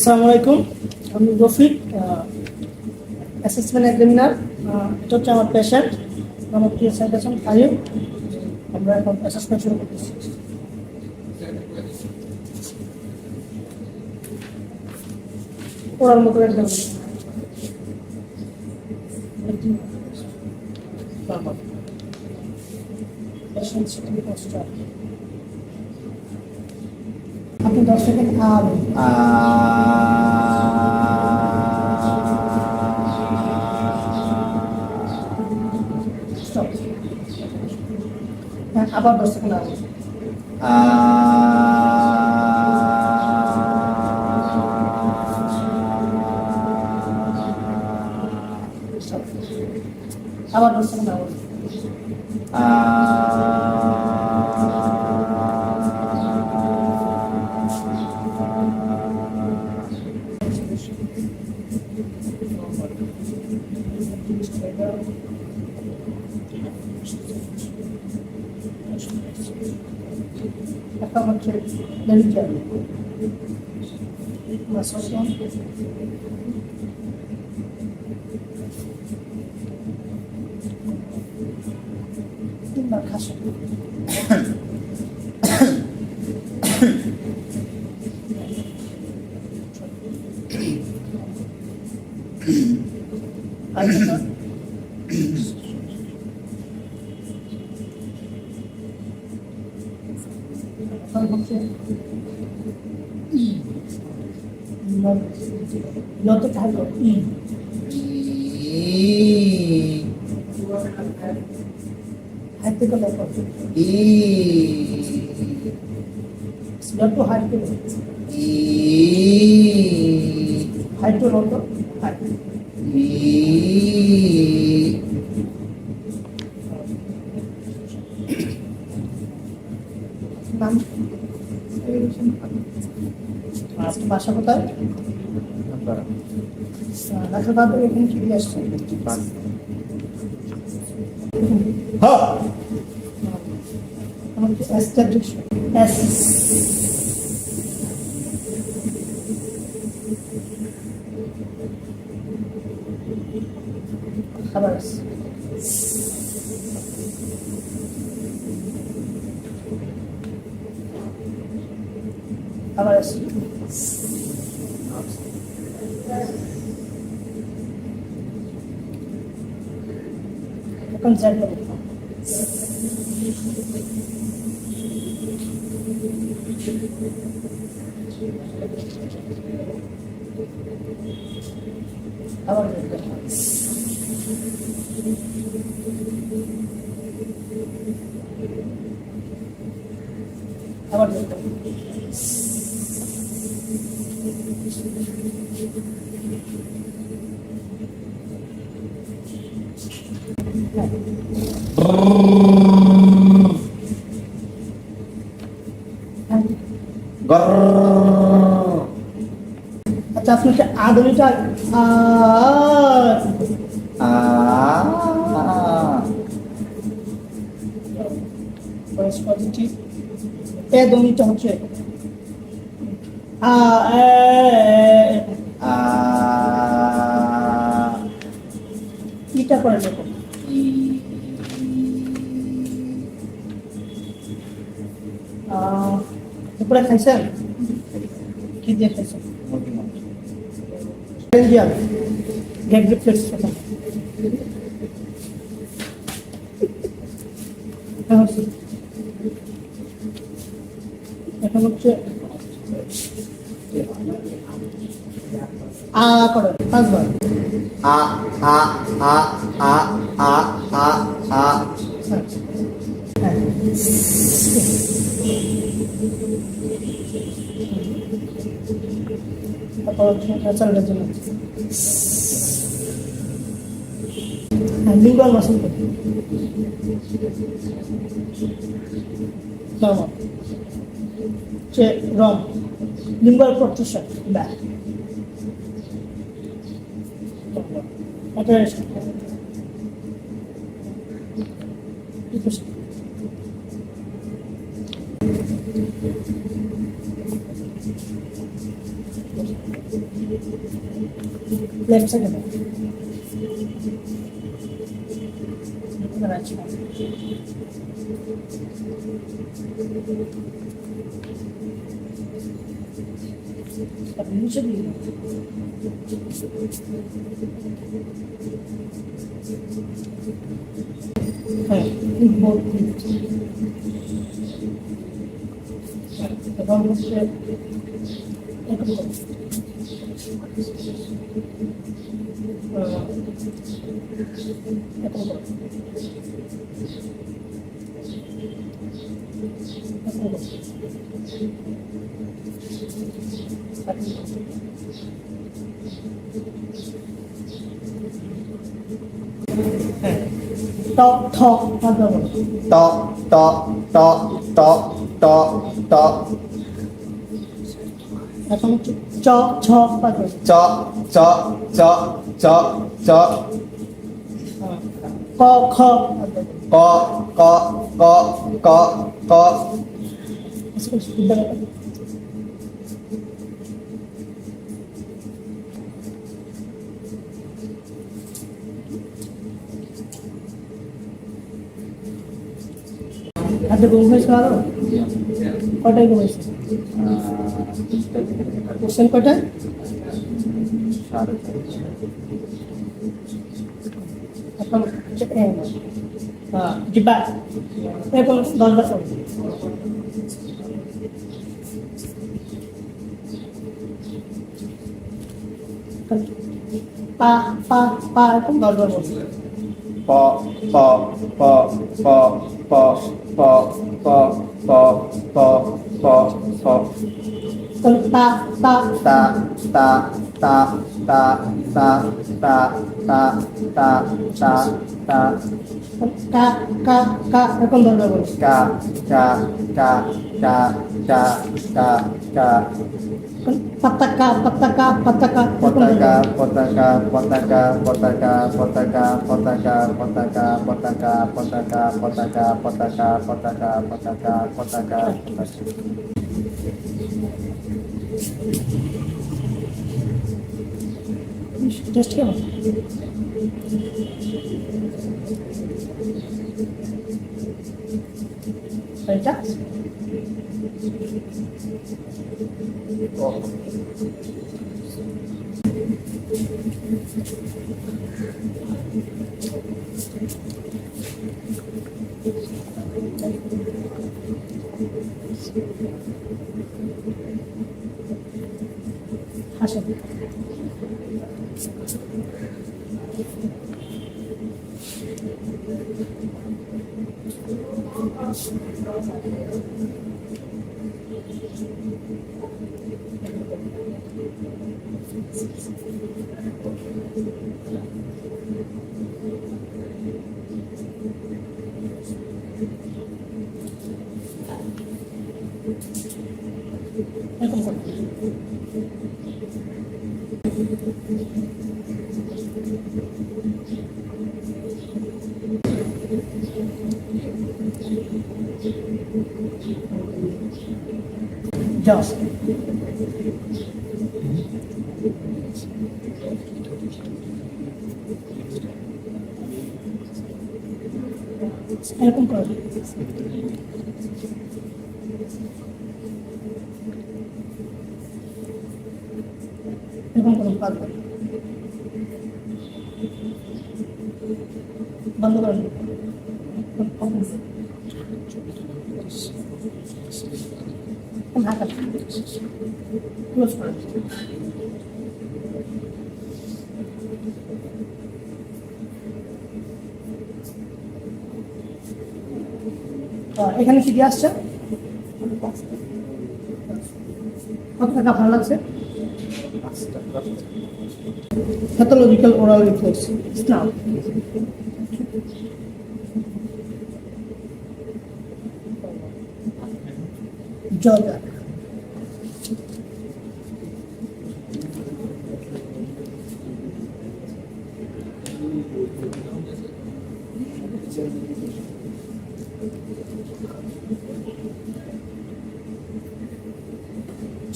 আসসালামু আলাইকুম, আমি রফিক, অ্যাসেসমেন্ট এক্সামিনার। এটা হচ্ছে আমার পেশেন্ট, আমার PSI পেশেন্ট ফাহিম। আমরা এখন অ্যাসেসমেন্ট শুরু করতেছি। পড়ার মতো একদম আপনি 10 সেকেন্ড আবার 10 সেকেন্ড আবার 10 সেকেন্ড একটা হচ্ছে মেডিকেল মাসাসন, তিনবার খাসা যত থাকলো হাইতে গেলে যত হাইতে হাইটো যত নাম বাসা কোথায়? ডাক্তার বাদ এখানে কি দিয়ে আসছে? খাবার আছে খাবার আছে এখন জানবো আবার আবার আচ্ছা, আপনি আদলিটা পজিটিভ এ দমিটা হচ্ছে ইটা করে দেখো দুপুরে খাইছেন? কি দিয়ে খাইছেন? গ্যাগ রিফ্লেক্স কথা এখন হচ্ছে করে 5 বার লিঙ্গুয়াল মাসল রং লিঙ্গুয়াল প্রত্যাশা ব্যাক লেফট সাইডে রাইট সাইড নিচে দিয়ে হ্যাঁ বহুত এবং হচ্ছে এরকম ট ঠ ট ট ট ট ট ট এখন হচ্ছে চ ছ পাবে চ চ চ চ চ ক খ পাবে ক ক ক ক ক হাতে ঘুম হয়েছে আরো কটায় ঘুমাইছে কোশ্চেন কটায় এখন হচ্ছে ডিব্বা এরকম 10 বার করবে পা পা পা এরকম 10 বার বলবে প প প প প প প প প প প তা তা তা তা তা তা তা তা তা তা তা তা কা কা কা এরকম 10 বার বলবে কা কা কা কা কা কা কা পতাকা পতাকা পতাকা পতাকা পতাকা পতাকা পতাকা পতাকা পতাকা পতাকা পতাকা পতাকা পতাকা পতাকা পতাকা পতাকা পতাকা টেস্ট কেমন এটা হাসেন এরকম করুন just এরকম করো এরকম করো পারবে বন্ধ করুন হাত ক্লোজ করুন এখানে কি দিয়ে আসছে কত টাকা ভালো লাগছে pathological oral reflex now Georgia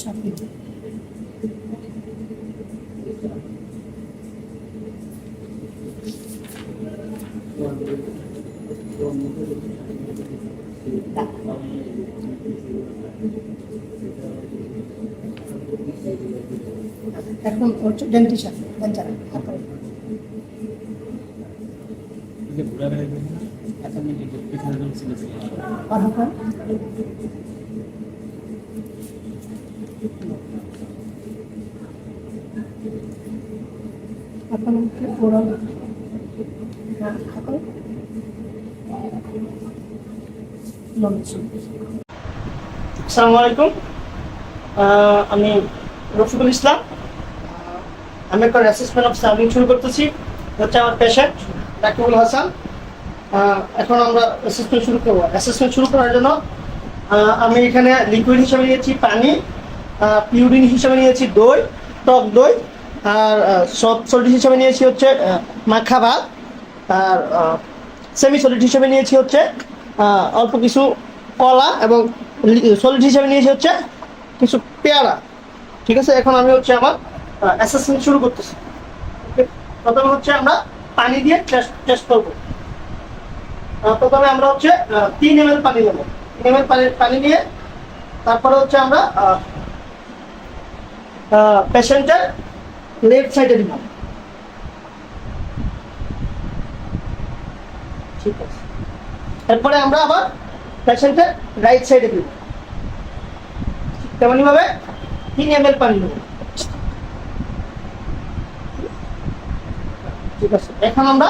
Chapi এখন হচ্ছে ডেন্টিশন ডেন্টাল এখন ওরাল আসসালামু আলাইকুম, আমি রফিকুল ইসলাম। আমি একটা অ্যাসেসমেন্ট অফ সার্ভিং শুরু করতেছি। হচ্ছে আমার পেশেন্ট রাকিবুল হাসান। এখন আমরা অ্যাসেসমেন্ট শুরু করবো। অ্যাসেসমেন্ট শুরু করার জন্য আমি এখানে লিকুইড হিসেবে নিয়েছি পানি, পিউরিন হিসেবে নিয়েছি দই, টক দই, আর সলিড হিসেবে নিয়েছি হচ্ছে মাখা ভাত, আর সেমি সলিড হিসেবে নিয়েছি হচ্ছে অল্প কিছু কলা, এবং সলিড হিসেবে নিয়েছি হচ্ছে কিছু পেয়ারা। ঠিক আছে, এখন আমি হচ্ছে আমার অ্যাসেসমেন্ট শুরু করতেছি। প্রথমে হচ্ছে আমরা পানি দিয়ে টেস্ট করবো। প্রথমে আমরা হচ্ছে 3 ml পানি নেব। 3 ml পানি নিয়ে তারপরে হচ্ছে আমরা পেশেন্টের লেফট সাইডে দিব। ঠিক আছে, এরপরে আমরা আবার পেশেন্টের রাইট সাইডে দিব। তেমনি ভাবে 3 ml পানি নেব। ঠিক আছে, এখন আমরা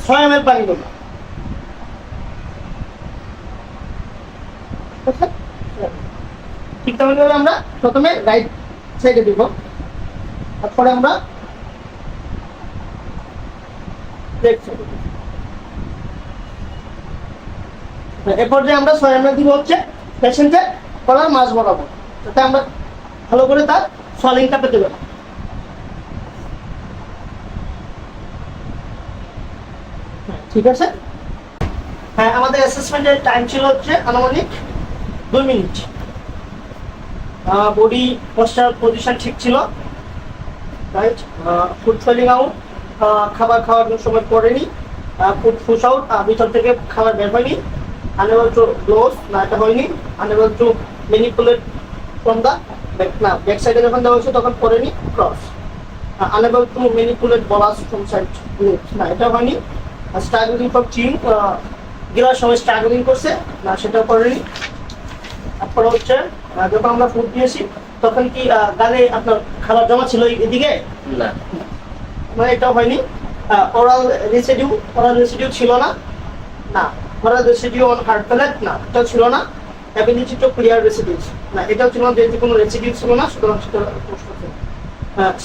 6 ml পানি নেব। ঠিক তেমনি ভাবে আমরা প্রথমে রাইট সাইডে দিব, তারপরে আমরা লেফট সাইডে দিব। এরপর যে আমরা 6 ml দিব হচ্ছে পেশেন্টের গলার মাঝ বরাবর, যাতে আমরা ভালো করে তার সোয়ালিংটা পেতে পারি। ঠিক আছে, হ্যাঁ, আমাদের অ্যাসেসমেন্টের টাইম ছিল হচ্ছে আনুমানিক 2 মিনিট। বডি পশ্চার পজিশন ঠিক ছিল, রাইট। ফুড ফেলিং আউট, খাবার খাওয়ার সময় পড়েনি। ফুড ফুস আউট, ভিতর থেকে খাবার বের হয়নি। আনএবল টু ক্লোজ, না এটা হয়নি। Unable to manipulate from the back, না ব্যাক সাইডে যখন দেওয়া হয়েছে তখন পড়েনি, cross. Unable to manipulate bolus from side, না এটা হয়নি। স্ট্রাগলিং ফর চিং, গিলার সময় স্ট্রাগলিং করছে, না সেটাও করেনি। তারপরে হচ্ছে যখন আমরা ফুড দিয়েছি তখন কি গালে আপনার খাবার জমা ছিল এদিকে, না মানে এটাও হয়নি। ওরাল রেসিডিউ ছিল না, না। Oral residue on hard palate, না এটাও ছিল না। অ্যাবিলিটি টু ক্লিয়ার রেসিডিউস, না এটাও ছিল না, যেহেতু কোনো রেসিডিউ ছিল না সুতরাং সেটা প্রশ্ন ছিল।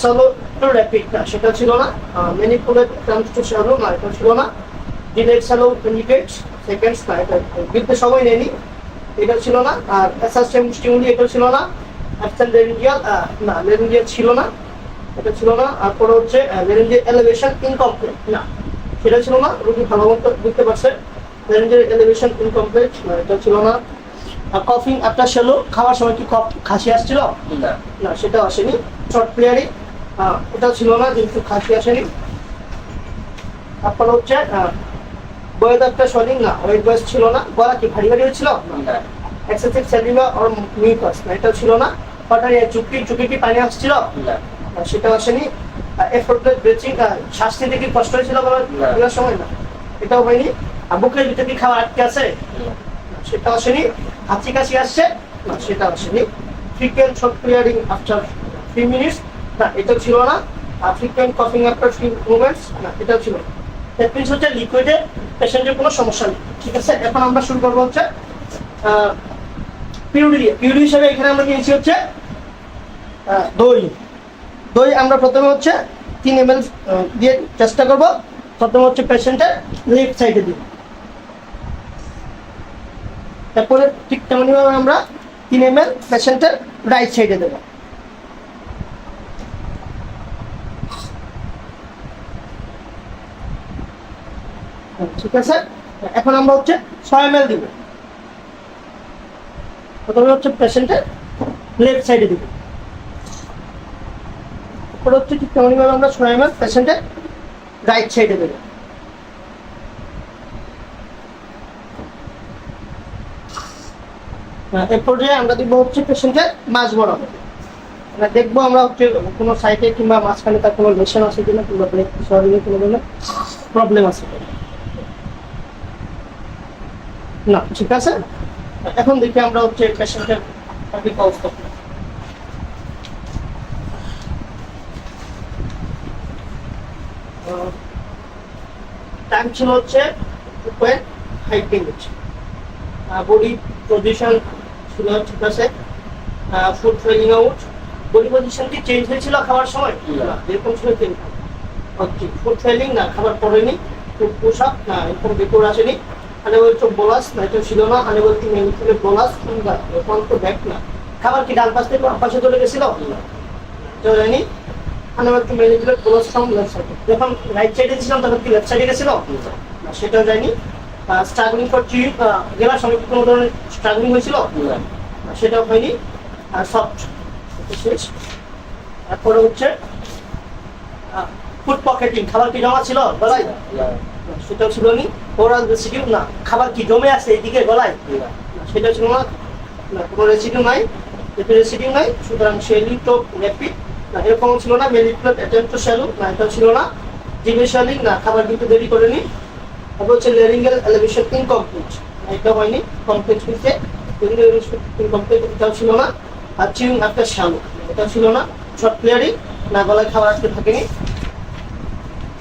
সলো টু র্যাপিড, না সেটা ছিল না। ম্যানিপুলেট কামস টু শ্যালো, না এটা ছিল না। ডিলেড শ্যালো ইন্ডিকেটস সেকেন্ডস, না এটা বিদ্যুৎ সময় নেয়নি, এটা ছিল না। আর অ্যাসাসিয়াম স্টিমুলি, এটা ছিল না। অ্যাবসেন্ট লেরিঞ্জিয়াল, না লেরিঞ্জিয়াল ছিল না, এটা ছিল না। আর পরে হচ্ছে লেরিঞ্জিয়াল এলিভেশন ইনকমপ্লিট, না সেটা ছিল না। রোগী ভালো মতো বুঝতে পারছে। লেরিঞ্জিয়াল এলিভেশন ইনকমপ্লিট, না এটা ছিল না। কফিং আফটার শ্যালো, খাওয়ার সময় কি খাসি আসছিল, না সেটাও আসেনি। শর্ট ক্লিয়ারিং, এটাও ছিল না, যেহেতু খাসি আসেনি। তারপর হচ্ছে বয়েদ আফটার সোয়ালিং, না ওয়েট বয়েস ছিল না। গলা কি ভারী ভারী হচ্ছিল, এক্সেসিভ সেলুলার অর মিউকাস, না এটাও ছিল না। হঠাৎ চুকি কি পানি আসছিল, সেটাও আসেনি। এফোর্টলেস ব্রিথিং, শ্বাস নিতে কি কষ্ট হয়েছিল গলার সময়, না এটাও হয়নি। বুকের ভিতরে কি খাবার আটকে আছে, সেটাও আসেনি। হাঁচি কাশি আসছে, না সেটাও আসেনি। Frequent short clearing after 3 minutes, না এটাও ছিল না। ফ্রিকুয়েন্ট কফিং আফটার ফিউ মোমেন্টস, না এটাও ছিল না। দ্যাট মিনস হচ্ছে লিকুইডে পেশেন্টের কোনো সমস্যা নেই। ঠিক আছে, এখন আমরা শুরু করবো হচ্ছে পিউরি হিসেবে এখানে আমরা নিয়েছি হচ্ছে দই আমরা প্রথমে হচ্ছে 3 ml দিয়ে চেষ্টা করব। প্রথমে হচ্ছে পেশেন্টের লেফট সাইডে দিব, তারপরে ঠিক তেমনিভাবে আমরা 3 ml পেশেন্টের রাইট সাইডে দেবো। ঠিক আছে, এখন আমরা হচ্ছে 6 ml দিব। প্রথমে হচ্ছে পেশেন্টের লেফট সাইডে দিব। তারপরে হচ্ছে ঠিক তেমনইভাবে আমরা 6 ml পেশেন্টের রাইট সাইডে দেবো। এর পর্যায়ে আমরা দেখবো হচ্ছে পেশেন্টের মাঝ বরাবর, দেখবো আমরা হচ্ছে কোনো সাইডে কিংবা মাঝখানে তার কোনো লেশন আছে কিনা কিংবা ব্রেক শরীরে কোনো ধরনের প্রবলেম আছে না। ঠিক আছে, এখন দেখি আমরা হচ্ছে পেশেন্টের সঠিক অবস্থা। টাইম ছিল হচ্ছে 2.5 মিনিট। বডি পজিশন ছিল ঠিক আছে, food felling out. Body position কি চেঞ্জ হয়েছিল খাবার সময়? এরকম ছিল চেঞ্জ। ওকে, ফুড ফেলিং না, খাবার পড়েনি। ফুড পুশ আপ না, এরকম বিপদ আসেনি। আনেবল টু বোলাস না, এটা ছিল না। আনেবল টু ম্যানিপুলেট বোলাস কিংবা এখন তো ব্যাক না। খাবার কি ডান পাশ থেকে বাম পাশে চলে গেছিল? চলেনি। Unable two manipulate bolus from left side. যখন রাইট সাইডে ছিলাম তখন কি লেফট সাইডে গেছিল? না, সেটাও যায়নি। স্ট্রাগলিং ফর চিউ গেলার সময় কি কোনো ধরনের স্ট্রাগলিং হয়েছিল? সেটাও হয়নি। আর সফট শেষ। তারপরে হচ্ছে ফুড পকেটিং, খাবার কি জমা ছিল গলায়? সেটাও ছিল নি। ওরাল রেসিডিউ না, খাবার কি জমে আছে এইদিকে গলায়? সেটাও ছিল না। কোনো রেসিডিউ নাই, রেসিডিউ নাই। সুতরাং শেলি তো র্যাপিড না, এরকমও ছিল না। মেলিপ্লেট অ্যাটেম্পট টু শ্যালো না, এটাও ছিল না। জিভেশালিং না, খাবার কিন্তু দেরি করেনি। তারপর হচ্ছে লেরিঙ্গেল এলিভেশন ইনকমপ্লিট, এটা হয়নি। কমপ্লিট হয়েছে, ইনকমপ্লিট, এটাও ছিল না। আর চিউইং আফটার শ্যালো, এটাও ছিল না। শর্ট ক্লিয়ারিং না, গলায় খাবার আটকে থাকেনি।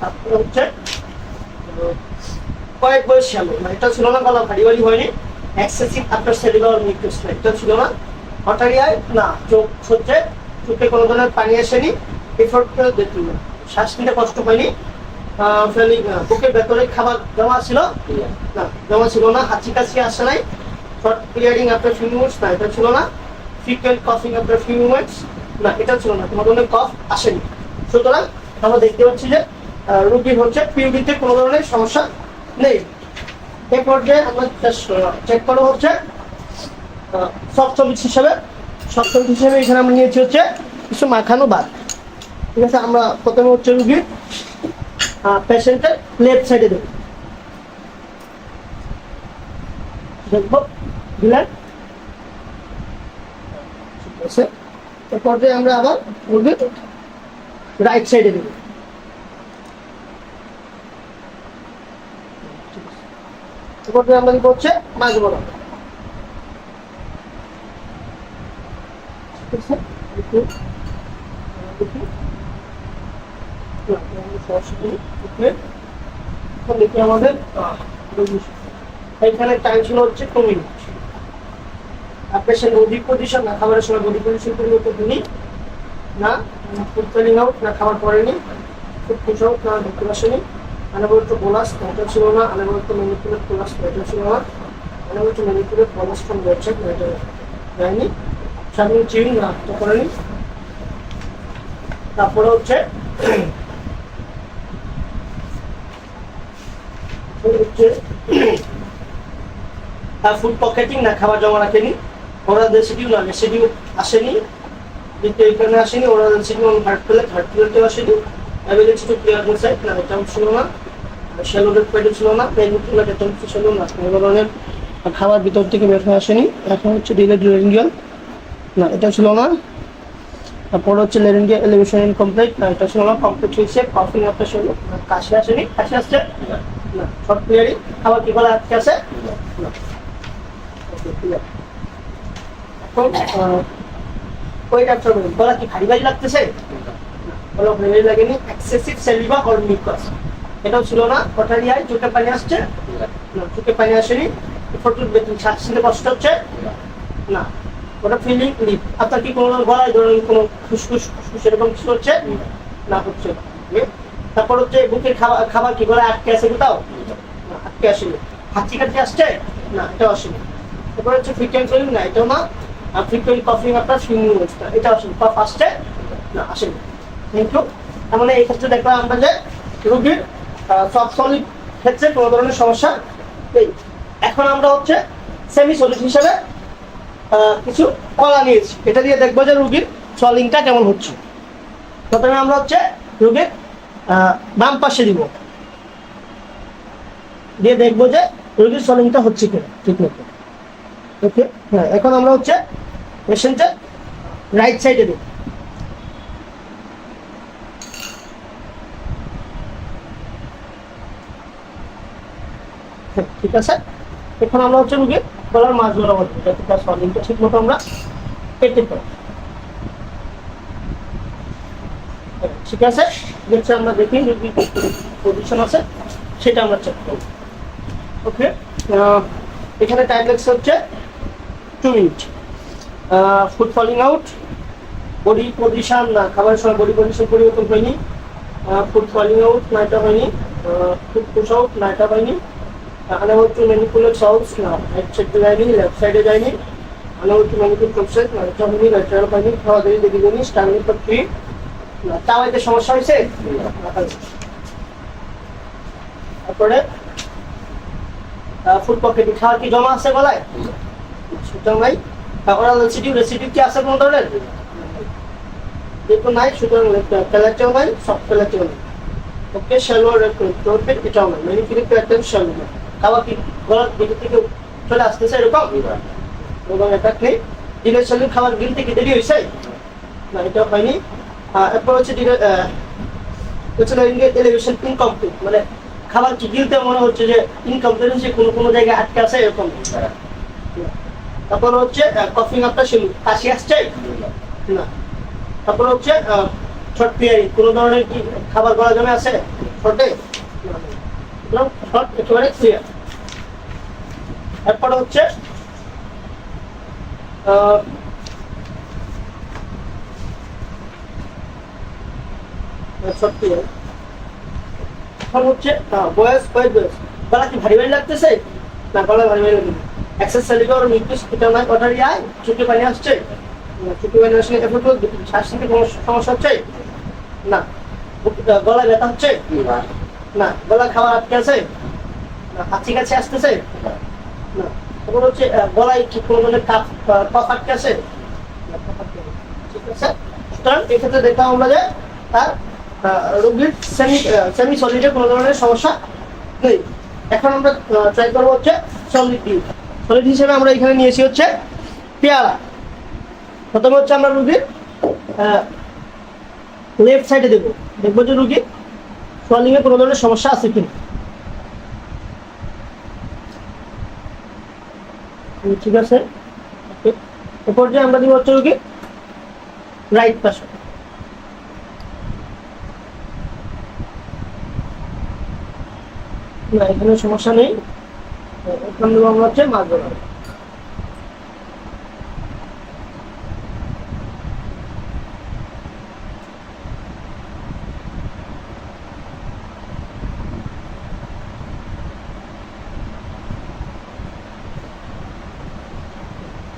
তারপরে হচ্ছে কয়েক বয়স শ্যালো না, এটা ছিল না। গলা ভারী ভারী হয়নি। এক্সেসিভ আফটার সেলুলার মিউকাস না, এটা ছিল না। হটারি আই না, চোখ হচ্ছে চোখে কোনো ধরনের পানি আসেনি। এফোর্ট দেখুন না, শ্বাস নিতে কষ্ট হয়নি। বুকের ভেতরে খাবার জমা ছিল না, জমা ছিল না। হাঁচি কাশি আসে নাই। Short clearing after few minutes না, এটা ছিল না। ফ্রিকুয়েন্ট কফিং আফটার ফিউ মিনিটস না, এটা ছিল না। কোনো ধরনের কফ আসেনি। সুতরাং আমরা দেখতে পাচ্ছি যে রোগীর হচ্ছে পিউবিতে কোনো ধরনের সমস্যা নেই। এই পর্যায়ে আমরা চেক করা হচ্ছে সফট সলিড হিসেবে। সফট সলিড হিসেবে এখানে আমরা নিয়েছি হচ্ছে কিছু মাখানো ভাত। ঠিক আছে, আমরা প্রথমে হচ্ছে রুগীর পেশেন্টের লেফট সাইডে দেবো, দেখবো দিলেন। ঠিক আছে, এই পর্যায়ে আমরা আবার রুগীর রাইট সাইডে দেবো। এই পর্যায়ে আমরা কি করছে মাঝ বরাবর। ঠিক আছে, দেখি আমাদের এখানে টাইম ছিল হচ্ছে 2 মিনিট। পেশেন্ট বডি পজিশন না, খাবারের সময় বডি পজিশন পরিবর্তন হয়নি না। ফুড ফেলিং আউট না, খাবার পড়েনি। ফুড পুশ আউট না, দেখতে আসেনি। আনেবল টু বোলাস না, এটা ছিল না। আনেবল টু ম্যানিপুলেট বোলাস না, এটা ছিল না। Unable two manipulate bolus from left side না, এটা যায়নি। সামনে চিউইং না, এটা করেনি। তারপরে হচ্ছে ফুড পকেটিং না, খাবার জমা রাখেনি। ওরাল রেসিডিউ না, রেসিডিউ আসেনি। দ্বিতীয় এখানে আসেনি। ওরাল রেসিডিউ হার্ট প্লেটেও আসেনি। Ability to clear the site না, এটাও ছিল না। শ্যালো রেড প্যাডও ছিল না। পেনিকুলার অ্যাটেম্পট ছিল না, কোনো ধরনের খাবার ভিতর থেকে বের হয়ে আসেনি। এখন হচ্ছে ডিলেড লেরিঙ্গিয়াল না, এটা ছিল না। তারপর হচ্ছে লেরিঙ্গিয়াল এলিভেশন ইনকমপ্লিট না, এটা ছিল না। কমপ্লিট হয়েছে। কফিং আফটার শ্যালো না, কাশি আসেনি। কাশি আসছে না। শর্ট ক্লিয়ারিং, খাবার কি গলা আটকে আছে না। এখন ওই ডাক্তার বলেন গলা কি ভারী ভারী লাগতেছে? গলা ভারী ভারী লাগেনি। এক্সেসিভ সেলিভা অর মিউকাস, এটাও ছিল না। হটারি আই, চোখে পানি আসছে না, চোখে পানি আসেনি। ফটোর বেতন শ্বাস নিতে কষ্ট হচ্ছে না। ওটা ফিলিং লিপ, আপনার কি কোনো গলায় ধরুন কোনো ফুসফুস ফুসফুস এরকম কিছু হচ্ছে না, হচ্ছে। তারপর হচ্ছে বুকের খাবার কি গলায় আটকে আছে কোথাও না, আটকে আসেনি। হাঁচি কাশি আসছে না, এটাও আসেনি। তারপর হচ্ছে ফ্রিকুয়েন্ট ফিলিং না, এটাও না। আর ফ্রিকুয়েন্ট কফিং আপনার ফিউ মিনিটস না, এটাও আসেনি। কফ আসছে না, আসেনি। Thank you. তার মানে এই ক্ষেত্রে দেখলাম আমরা যে রোগীর সফট সলিড ক্ষেত্রে কোনো ধরনের সমস্যা নেই। এখন আমরা হচ্ছে সেমি সলিড হিসেবে কিছু কলা নিয়েছি, এটা দিয়ে দেখবো যে রোগীর সলিংটা কেমন হচ্ছে। প্রথমে আমরা হচ্ছে রোগীর বাম পাশে দিব, দিয়ে দেখবো যে রোগীর সলিংটা হচ্ছে কিনা ঠিক মতো। ওকে, হ্যাঁ, এখন আমরা হচ্ছে পেশেন্টের রাইট সাইডে দিব। ঠিক আছে, এখন আমরা হচ্ছে রোগীর গলার মাছ বরাবর যাতে তার সলিংটা ঠিক মতো আমরা পেতে পারি। ঠিক আছে, দেখছি আমরা দেখি রোগীর পজিশন আছে সেটা আমরা চেক করব। ওকে, এখানে টাইম লাগছে হচ্ছে 2 minute. Food falling out, body position না, খাবারের সময় বডি পজিশন পরিবর্তন হয়নি। ফুড ফলিং আউট না, এটা হয়নি। ফুড পুশ আউট না, এটা হয়নি। আনএবল টু ম্যানিপুলেট সাউন্ডস না, রাইট সাইডে যায়নি, লেফট সাইডে যায়নি। আনএবল টু ম্যানিপুলেট প্রসেস না, এটা হয়নি, ল্যাটারাল হয়নি। খাওয়া দাওয়া দেখি জানি স্ট্যান্ডিং ফর 3 না, চাওয়াইতে সমস্যা হয়েছে। তারপরে ফুড পকেটে খাওয়ার কি জমা আছে গলায়? সেটা নাই। ওরাল রেসিডিউ কি আছে কোনো ধরনের? যেহেতু নাই, সুতরাং প্যালেটেও নাই, সফট প্যালেটেও নাই। ওকে, শ্যালো রেট্রোপেট এটাও নাই, ম্যানিপুলেট প্যাটার্ন শ্যালো নাই। খাওয়া কি গলার ভিতর থেকে চলে আসতেছে এরকম? এবং এটা নেই। ডিলের শ্যালো খাবার গিলতে কি দেরি হয়েছে? না, এটাও হয়নি। এরপর হচ্ছে এলিভেশন ইনকমপ্লিট, মানে খাবার কি গিলতে মনে হচ্ছে যে ইনকমপ্লিট হচ্ছে, কোনো কোনো জায়গায় আটকে আছে এরকম। তারপর হচ্ছে কফিং আপটা শুরু, কাশি আসছে না। তারপর হচ্ছে শর্ট ক্লিয়ারিং, কোনো ধরনের কি খাবার গলা জমে আছে শর্টে? শর্ট একেবারে ক্লিয়ার। এরপর হচ্ছে শর্ট ক্লিয়ার। এখন হচ্ছে বয়স গলা কি ভারী ভারী লাগতেছে না, গলা ভারী ভারী লাগবে? এক্সেস সেলিভার মিউকাস এটা নাই, ওটারই আয় চোখে পানি আসছে না, চোখে পানি আসলে এরপর শ্বাস নিতে কোনো সমস্যা হচ্ছে না, গলা ব্যথা হচ্ছে না, গলা খাবার আটকে আছে না, হাঁচি কাছে আসতেছে না। তারপর হচ্ছে গলায় কি কোনো ধরনের কফ আটকে আছে? ঠিক আছে, সুতরাং এক্ষেত্রে দেখলাম আমরা যে তার রোগীর সেমি সলিডে কোনো ধরনের সমস্যা নেই। এখন আমরা ট্রাই করবো হচ্ছে সলিড দিয়ে। সলিড হিসেবে আমরা এখানে নিয়েছি হচ্ছে পেয়ারা। প্রথমে হচ্ছে আমরা রুগীর লেফট সাইডে দেবো, দেখবো যে রুগীর সোয়ালিং এ কোনো ধরনের সমস্যা আছে কিনা। ঠিক আছে, এরপর যে আমরা দিব হচ্ছে রুগীর রাইট পাশে। না, এখানে সমস্যা নেই। এখানে দেবো আমরা হচ্ছে মাছ বরাবর।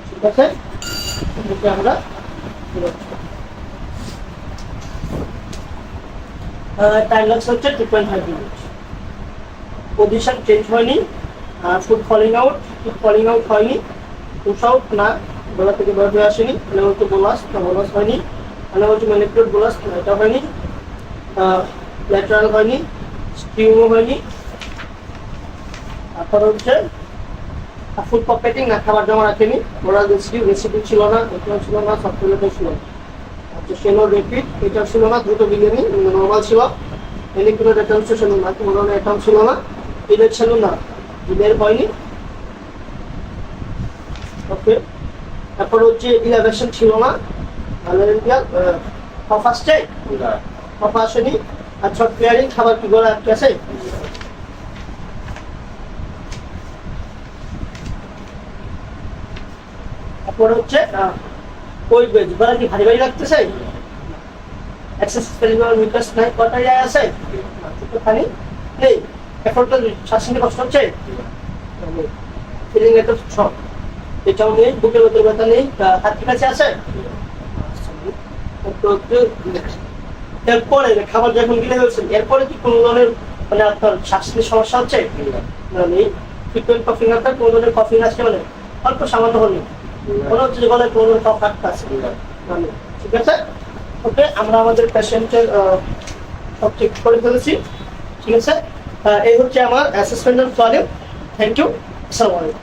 ঠিক আছে, আমরা টাইম লাগছে হচ্ছে 2.5 মিনিট। পজিশন চেঞ্জ হয়নি। ফুড ফলিং আউট হয়নি। পুশ আউট না, গলা থেকে বের হয়ে আসেনি। আনএবল টু বোলাস না, বোলাস হয়নি। আনএবল টু ম্যানিপুলেট বোলাস না, এটা হয়নি। ল্যাটারাল হয়নি, স্টিউমও হয়নি। তারপর হচ্ছে ফুড পকেটিং না, খাবার জমা রাখেনি। ওরাল রেসিডিউ ছিল না, এটাও ছিল না, সফটওয়্যারটাও ছিল না। আচ্ছা, শ্যালো রেপিড এটাও ছিল না, দ্রুত বিরিয়ানি নর্মাল ছিল। এলিকুলেট এটাও ছিল না, কোনো ধরনের এটাও ছিল না। ডিলেট ছিল না, ডিলের হয়নি। ওকে, তারপর হচ্ছে ইলাভেশন ছিল না, কফ আসছে, কফ আসেনি। আর শর্ট ক্লিয়ারিং, খাবার কি গলা আটকে আছে? তারপর হচ্ছে ওয়েট বেজ, গলা কি ভারী ভারী লাগতেছে? এক্সেস সেলিভার মিউকাস নাই, কটাই আছে? একটুখানি নেই। এফোর্টটা শ্বাস নিতে কষ্ট হচ্ছে? ফিলিং এটা সব এটাও নেই। বুকের ভেতর ব্যথা নেই। হাতের কাছে আছে? এরপরে খাবার যখন গিলে ফেলছেন, এরপরে কি কোনো ধরনের মানে আপনার শ্বাস নিতে সমস্যা হচ্ছে? না, নেই। ফ্রিকুয়েন্ট কফিং আপনার কোনো ধরনের কফিং আসছে, মানে অল্প সামান্য হলে মনে হচ্ছে যে গলায় কোনো ধরনের কফ আটকা আছে? ঠিক আছে, ওকে, আমরা আমাদের পেশেন্টের সব চেক করে ফেলেছি। ঠিক আছে, এই হচ্ছে আমার assessment of volume. Thank you, আসসালামু আলাইকুম।